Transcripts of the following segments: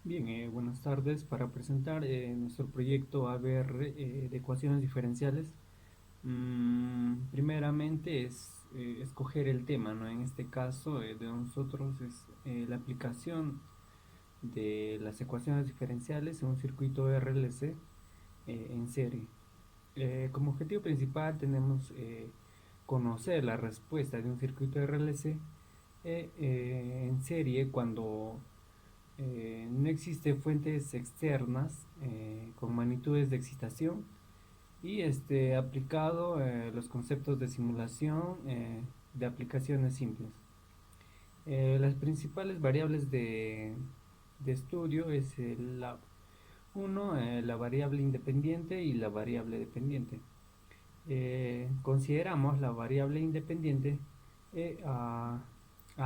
Bien, buenas tardes. Para presentar nuestro proyecto ABR de ecuaciones diferenciales, primeramente es escoger el tema, ¿no? En este caso de nosotros es la aplicación de las ecuaciones diferenciales en un circuito RLC en serie. Como objetivo principal tenemos conocer la respuesta de un circuito RLC en serie cuando no existe fuentes externas con magnitudes de excitación y aplicado los conceptos de simulación de aplicaciones simples. Las principales variables de estudio es la variable independiente y la variable dependiente. Consideramos la variable independiente a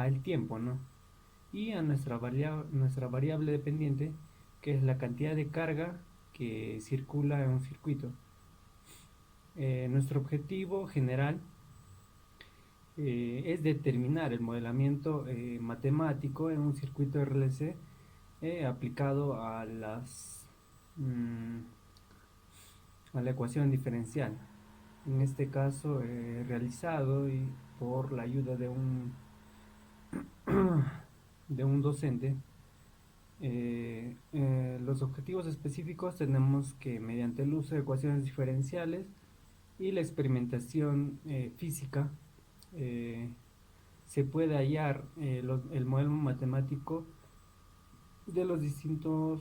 el tiempo, ¿no? Y a nuestra variable dependiente, que es la cantidad de carga que circula en un circuito. Nuestro objetivo general es determinar el modelamiento matemático en un circuito RLC aplicado mm, a la ecuación diferencial. En este caso, realizado por la ayuda de un docente. Los objetivos específicos tenemos que mediante el uso de ecuaciones diferenciales y la experimentación física eh, se puede hallar el modelo matemático de los distintos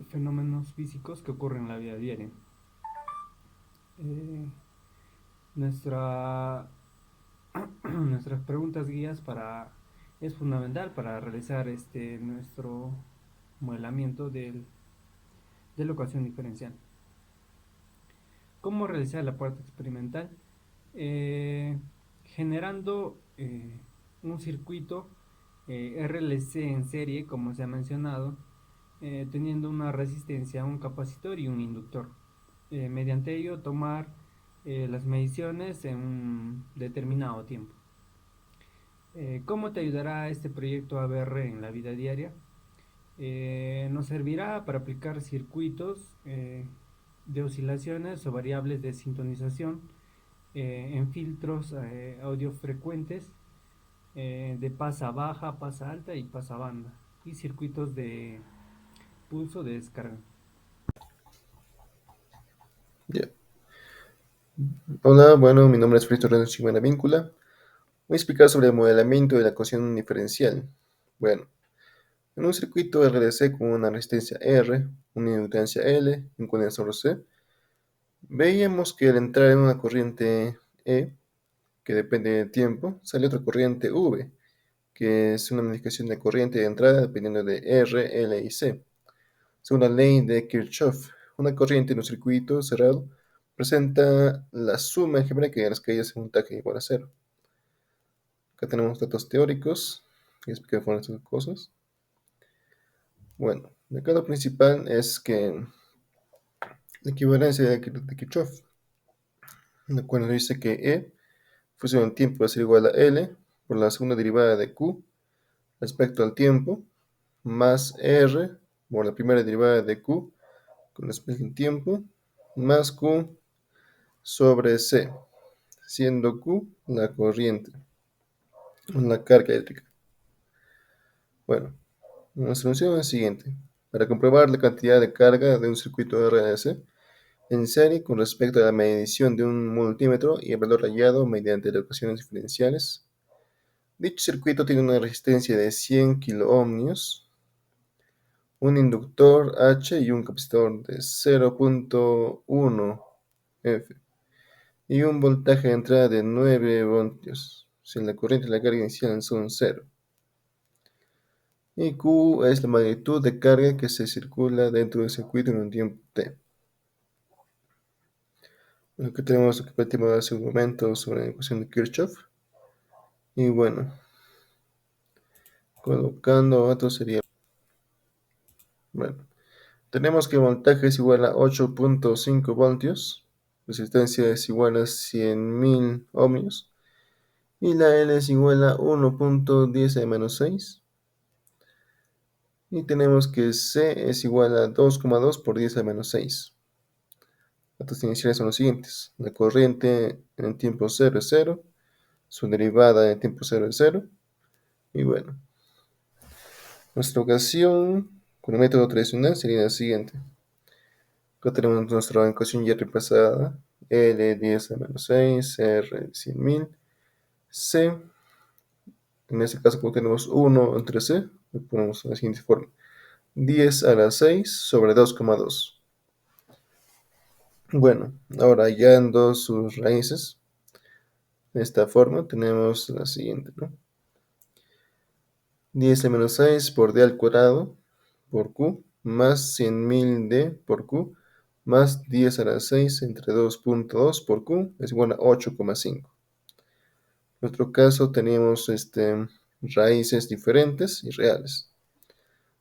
fenómenos físicos que ocurren en la vida diaria. Eh, nuestra, nuestras preguntas guías es fundamental para realizar nuestro modelamiento de la ecuación diferencial. ¿Cómo realizar la parte experimental? Eh, Generando un circuito RLC en serie, como se ha mencionado, teniendo una resistencia, un capacitor y un inductor. Mediante ello, tomar las mediciones en un determinado tiempo. ¿Cómo te ayudará este proyecto ABR en la vida diaria? Nos servirá para aplicar circuitos de oscilaciones o variables de sintonización en filtros audiofrecuentes de pasa baja, pasa alta y pasa banda y circuitos de pulso de descarga. Ya. Hola, bueno, mi nombre es Fritz Lorenzo Chimena Víncula. Voy a explicar sobre el modelamiento de la ecuación diferencial. Bueno, en un circuito RDC con una resistencia R, una inductancia L y un condensador C, veíamos que al entrar en una corriente E, que depende del tiempo, sale otra corriente V, que es una modificación de corriente de entrada dependiendo de R, L y C. Según la ley de Kirchhoff, una corriente en un circuito cerrado presenta la suma algebraica de las caídas en voltaje igual a cero. Acá tenemos datos teóricos que explican con estas cosas. Bueno, el caso principal es que la equivalencia de Kirchhoff, la cual nos dice que E, función en tiempo, va a ser igual a L por la segunda derivada de Q respecto al tiempo, más R por la primera derivada de Q con respecto al tiempo, más Q sobre C, siendo Q la corriente, la carga eléctrica. Bueno, nuestra función es la siguiente. Para comprobar la cantidad de carga de un circuito RS en serie con respecto a la medición de un multímetro y el valor hallado mediante las ecuaciones diferenciales, dicho circuito tiene una resistencia de 100 kiloohmios, un inductor H y un capacitor de 0.1 F y un voltaje de entrada de 9 voltios, si la corriente y la carga inicial son cero. Y Q es la magnitud de carga que se circula dentro del circuito en un tiempo t. Lo que tenemos que platicamos hace un momento sobre la ecuación de Kirchhoff. Y bueno, colocando otro sería. Bueno, tenemos que el voltaje es igual a 8.5 voltios, resistencia es igual a 100.000 ohmios y la L es igual a 1.10 a menos 6. Y tenemos que C es igual a 2,2 por 10 a la menos 6. Datos iniciales son los siguientes. La corriente en el tiempo 0 es 0. Su derivada en el tiempo 0 es 0. Y bueno, nuestra ecuación con el método tradicional sería la siguiente. Acá tenemos nuestra ecuación ya repasada. L 10 a la menos 6, R 100.000, C. En este caso, como tenemos 1 entre C, lo ponemos en la siguiente forma. 10 a la 6 sobre 2,2. Bueno, ahora hallando sus raíces, de esta forma tenemos la siguiente, ¿no? 10 a menos 6 por d al cuadrado por q más 100.000 d por q más 10 a la 6 entre 2,2 por q es igual a 8,5. En nuestro caso tenemos raíces diferentes y reales.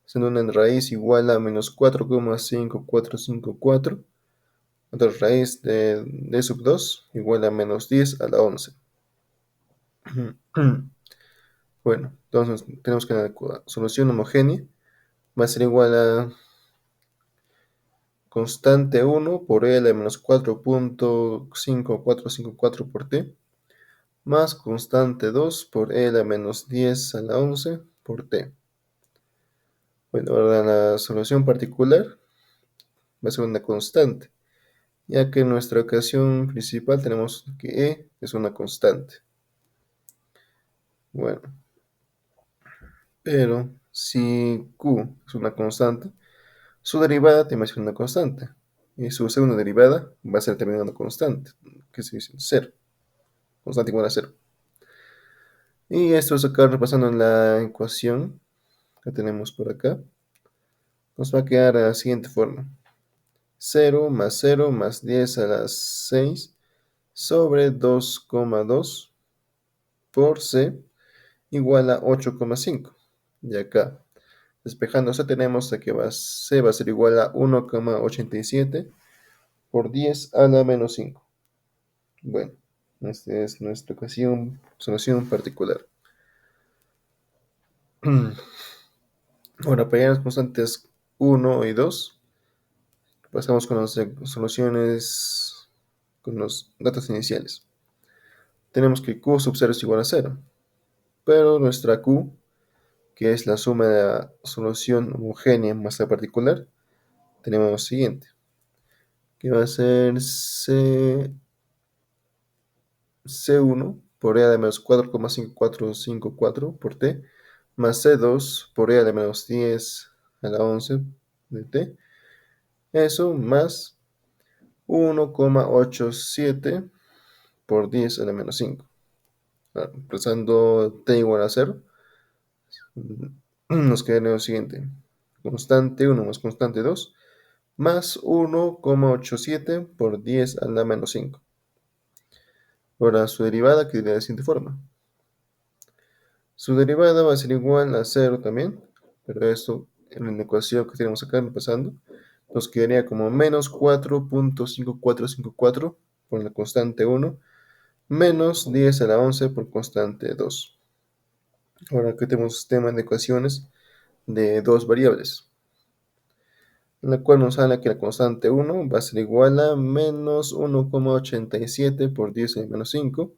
Siendo una raíz igual a menos 4,5454, otra raíz de d sub 2 igual a menos 10 a la 11. Bueno, entonces tenemos que la solución homogénea va a ser igual a constante 1 por e a la menos 4,5454 por t, más constante 2 por e a la menos 10 a la 11 por t. Bueno, ahora la solución particular va a ser una constante, ya que en nuestra ecuación principal tenemos que e es una constante. Bueno, pero si q es una constante, su derivada también es una constante. Y su segunda derivada va a ser también una constante, que es 0. Constante igual a 0. Y esto es acá repasando en la ecuación que tenemos por acá. Nos va a quedar de la siguiente forma. 0 más 10 a la 6 sobre 2,2 por c igual a 8,5. Y acá, despejándose, tenemos que c va a ser igual a 1,87 por 10 a la menos 5. Bueno, esta es nuestra solución particular. Ahora, para las constantes 1 y 2, pasamos con las soluciones, con los datos iniciales. Tenemos que q sub 0 es igual a 0, pero nuestra q, que es la suma de la solución homogénea más la particular, tenemos lo siguiente, que va a ser C1 por e a la menos 4,5454 por t, más C2 por e a la menos 10 a la 11 de t, eso más 1,87 por 10 a la menos 5. Reemplazando t igual a 0, nos quedaría lo siguiente. Constante 1 más constante 2 más 1,87 por 10 a la menos 5. Ahora su derivada quedaría de la siguiente forma. Su derivada va a ser igual a 0 también, pero esto en la ecuación que tenemos acá pasando, nos quedaría como menos 4,5454 por la constante 1 menos 10 a la 11 por constante 2. Ahora aquí tenemos un sistema de ecuaciones de dos variables, en la cual nos sale que la constante 1 va a ser igual a menos 1,87 por 10 a la menos 5,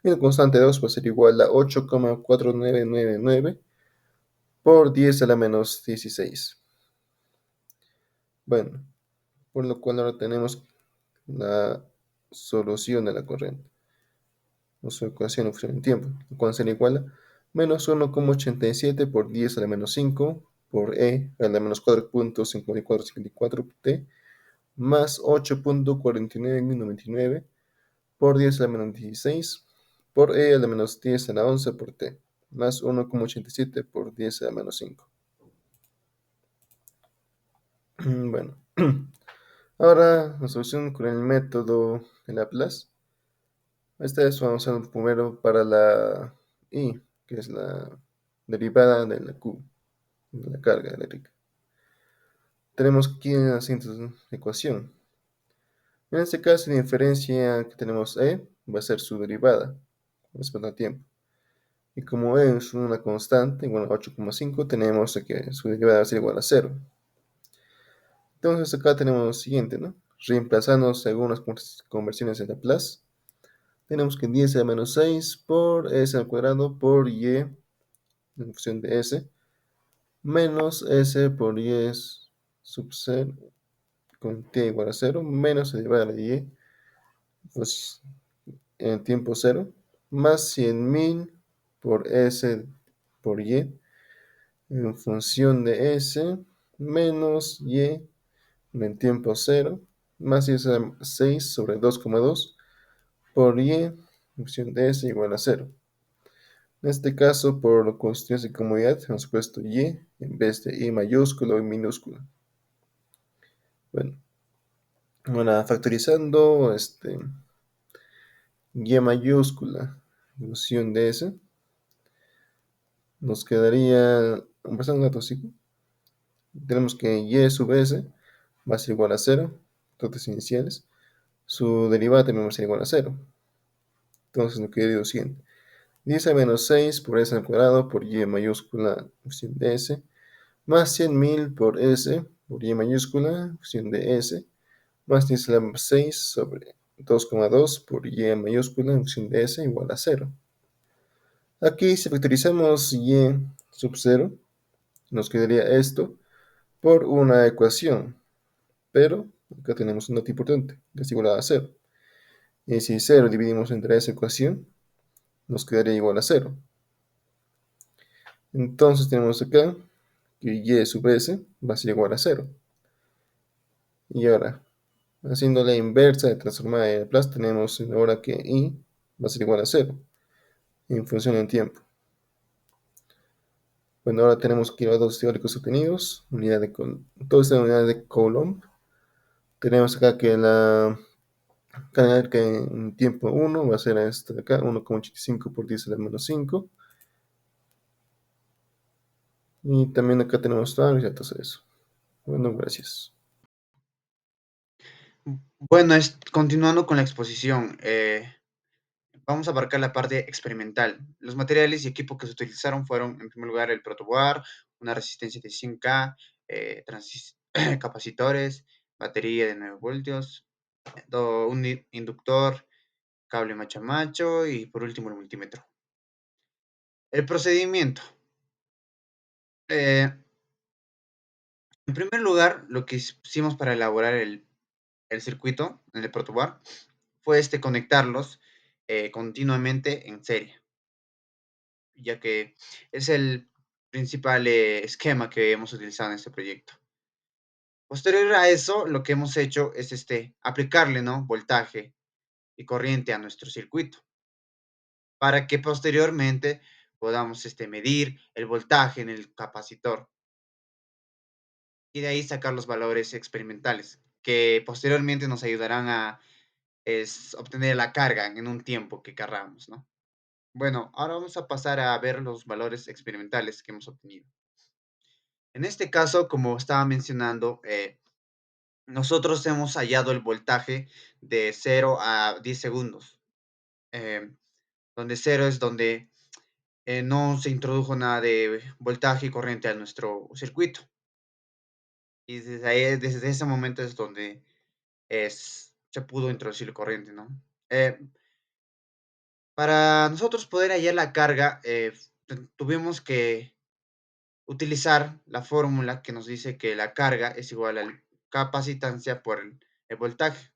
y la constante 2 va a ser igual a 8,4999 por 10 a la menos 16. Bueno, por lo cual ahora tenemos la solución de la corriente, o su ecuación en función del tiempo, lo cual será igual a menos 1,87 por 10 a la menos 5 por e a la menos 4,5454 t más 8,4999 por 10 a la menos 16 por e a la menos 10 a la 11 por t más 1,87 por 10 a la menos 5. Bueno, ahora la solución con el método de Laplace. Esta vez vamos a usar primero para la I, que es la derivada de la Q, de la carga eléctrica. Tenemos aquí la siguiente ecuación. En este caso, la diferencia que tenemos E va a ser su derivada respecto al tiempo. Y como es una constante, bueno, 8,5, tenemos que su derivada va a ser igual a cero. Entonces acá tenemos lo siguiente, ¿no? Reemplazando según las conversiones de Laplace, tenemos que 10 a la menos 6 por s al cuadrado por y en función de s, menos s por y sub 0 con t igual a cero, menos la derivada de y, pues en tiempo cero, más 100.000 por s por y en función de s, menos y en tiempo cero, más 10 a la 6 sobre 2,2 por y en función de s igual a cero. En este caso, por cuestiones de comodidad, hemos puesto y en vez de i mayúscula o i minúscula. Bueno, ahora factorizando y mayúscula en función de s, nos quedaría, empezando un dato tenemos que y sub s va a ser igual a cero, dotes iniciales. Su derivada también va a ser igual a cero. Entonces nos queda deduciendo 10 a menos 6 por s al cuadrado por y mayúscula función de s, más 100.000 por s por y mayúscula función de s, más 10 a la 6 sobre 2,2 por y mayúscula función de s igual a cero. Aquí si factorizamos y sub 0, nos quedaría esto por una ecuación, pero acá tenemos un dato importante, que es igual a cero. Y si 0 dividimos entre esa ecuación, nos quedaría igual a cero. Entonces tenemos acá que y sub s va a ser igual a cero. Y ahora, haciendo la inversa de transformar en Laplace, tenemos ahora que i va a ser igual a cero en función del tiempo. Bueno, ahora tenemos aquí los datos teóricos obtenidos, toda esta unidad de Coulomb. Tenemos acá que la cadena que en tiempo 1 va a ser esta de acá, 1,85 por 10 a la menos 5. Y también acá tenemos todos los datos de eso. Bueno, gracias. Bueno, continuando con la exposición, vamos a abarcar la parte experimental. Los materiales y equipo que se utilizaron fueron, en primer lugar, el protoboard, una resistencia de 100K, capacitores, batería de 9 voltios, un inductor, cable macho y por último el multímetro. El procedimiento. Eh, en primer lugar, lo que hicimos para elaborar el circuito en el protoboard fue conectarlos continuamente en serie, ya que es el principal esquema que hemos utilizado en este proyecto. Posterior a eso, lo que hemos hecho es aplicarle, ¿no?, voltaje y corriente a nuestro circuito para que posteriormente podamos medir el voltaje en el capacitor y de ahí sacar los valores experimentales que posteriormente nos ayudarán a obtener la carga en un tiempo que querramos, ¿no? Bueno, ahora vamos a pasar a ver los valores experimentales que hemos obtenido. En este caso, como estaba mencionando, nosotros hemos hallado el voltaje de 0 a 10 segundos, eh, donde 0 es donde no se introdujo nada de voltaje y corriente a nuestro circuito. Y desde ese momento es donde se pudo introducir corriente, ¿no? Eh, para nosotros poder hallar la carga, tuvimos que utilizar la fórmula que nos dice que la carga es igual a la capacitancia por el voltaje,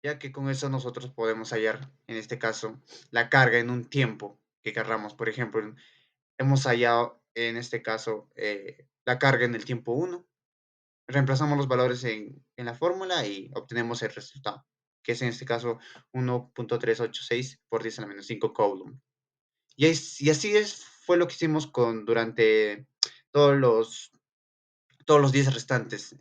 ya que con eso nosotros podemos hallar, en este caso, la carga en un tiempo que querramos. Por ejemplo, hemos hallado, en este caso, la carga en el tiempo 1. Reemplazamos los valores en la fórmula y obtenemos el resultado, que es en este caso 1,386 por 10 a la menos 5 Coulomb. Y así fue lo que hicimos durante todos los, todos los días restantes,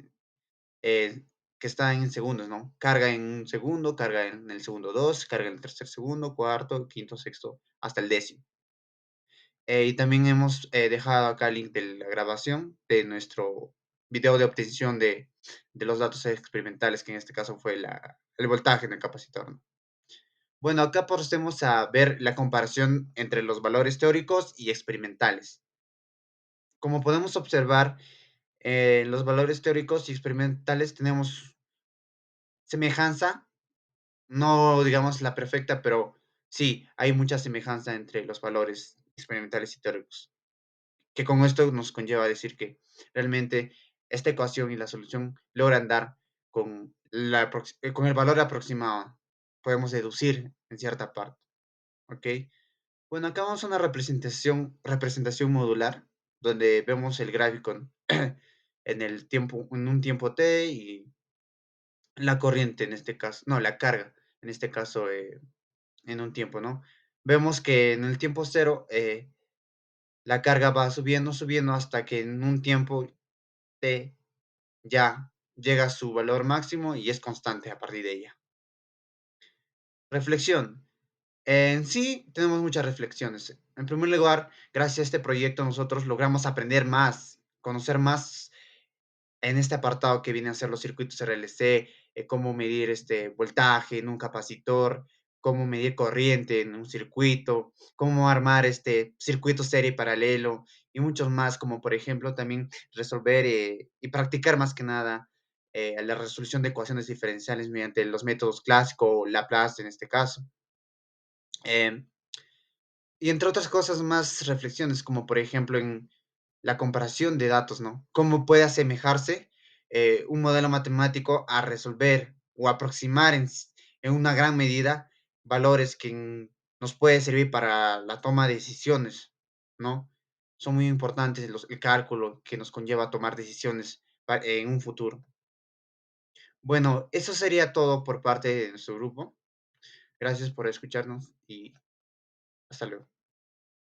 eh, que están en segundos, ¿no? Carga en un segundo, carga en el segundo 2, carga en el tercer segundo, cuarto, quinto, sexto, hasta el décimo. Y también hemos dejado acá el link de la grabación de nuestro video de obtención de los datos experimentales, que en este caso fue el voltaje en el capacitor, ¿no? Bueno, acá procedemos a ver la comparación entre los valores teóricos y experimentales. Como podemos observar, los valores teóricos y experimentales tenemos semejanza, no digamos la perfecta, pero sí, hay mucha semejanza entre los valores experimentales y teóricos, que con esto nos conlleva a decir que realmente esta ecuación y la solución logran dar con el valor aproximado. Podemos deducir en cierta parte, ¿ok? Bueno, acá vamos a una representación modular, donde vemos el gráfico en un tiempo t y la corriente en este caso, no, la carga, en este caso, en un tiempo, ¿no? Vemos que en el tiempo cero, la carga va subiendo, subiendo hasta que en un tiempo t ya llega a su valor máximo y es constante a partir de ella. Reflexión. En sí, tenemos muchas reflexiones. En primer lugar, gracias a este proyecto nosotros logramos aprender más, conocer más en este apartado que viene a ser los circuitos RLC, cómo medir este voltaje en un capacitor, cómo medir corriente en un circuito, cómo armar este circuito serie paralelo y muchos más, como por ejemplo también resolver y practicar más que nada la resolución de ecuaciones diferenciales mediante los métodos clásicos o Laplace en este caso. Em, y entre otras cosas más reflexiones, como por ejemplo en la comparación de datos, ¿no? Cómo puede asemejarse un modelo matemático a resolver o aproximar en una gran medida valores que nos puede servir para la toma de decisiones, ¿no? Son muy importantes el cálculo que nos conlleva a tomar decisiones en un futuro. Bueno, eso sería todo por parte de nuestro grupo. Gracias por escucharnos y hasta luego.